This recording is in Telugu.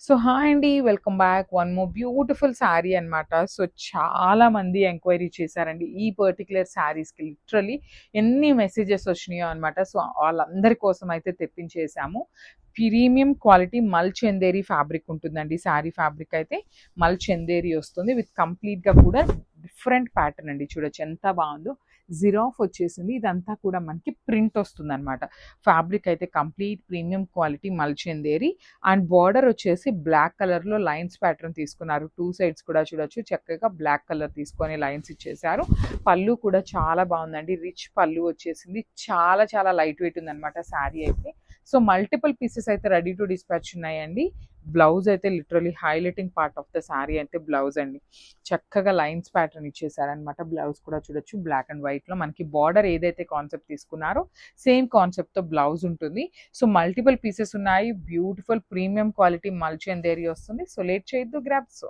సో హాయ్ అండి. Welcome back. One more beautiful sari అనమాట. సో చాలా మంది ఎంక్వైరీ చేశారండి ఈ పర్టిక్యులర్ శారీస్‌కి. లిటరల్లీ ఎన్ని మెసేజెస్ వచ్చినాయో అనమాట. సో వాళ్ళందరి కోసం అయితే తెప్పించేసాము. ప్రీమియం క్వాలిటీ మల్ చందేరి ఫ్యాబ్రిక్ ఉంటుందండి. శారీ ఫ్యాబ్రిక్ అయితే మల్ చందేరి వస్తుంది. విత్ కంప్లీట్‌గా కూడా డిఫరెంట్ ప్యాటర్న్ అండి. చూడొచ్చు ఎంత బాగుందో. జిరాఫ్ వచ్చేసింది. ఇదంతా కూడా మనకి ప్రింట్ వస్తుందనమాట. ఫ్యాబ్రిక్ అయితే కంప్లీట్ ప్రీమియం క్వాలిటీ మల్ చందేరి అండ్ బార్డర్ వచ్చేసి బ్లాక్ కలర్‌లో లైన్స్ ప్యాటర్న్ తీసుకున్నారు. 2 సైడ్స్ కూడా చూడొచ్చు. చక్కగా బ్లాక్ కలర్ తీసుకొని లైన్స్ ఇచ్చేసారు. పళ్ళు కూడా చాలా బాగుందండి. రిచ్ పళ్ళు వచ్చేసింది. చాలా చాలా లైట్ వెయిట్ ఉందనమాట శారీ అయితే. సో మల్టిపుల్ పీసెస్ అయితే రెడీ టు డిస్పాచ్ ఉన్నాయండి. బ్లౌజ్ అయితే literally highlighting part of the sari అయితే బ్లౌజ్ అండి. చక్కగా లైన్స్ ప్యాటర్న్ ఇచ్చేసారనమాట. బ్లౌజ్ కూడా చూడొచ్చు బ్లాక్ అండ్ వైట్‌లో. మనకి బార్డర్ ఏదైతే కాన్సెప్ట్ తీసుకున్నారో సేమ్ కాన్సెప్ట్‌తో బ్లౌజ్ ఉంటుంది. సో మల్టిపుల్ పీసెస్ ఉన్నాయి. బ్యూటిఫుల్ ప్రీమియం క్వాలిటీ మల్ చందేరి వస్తుంది. సో లేట్ చేయొద్దు, గ్రాబ్ సో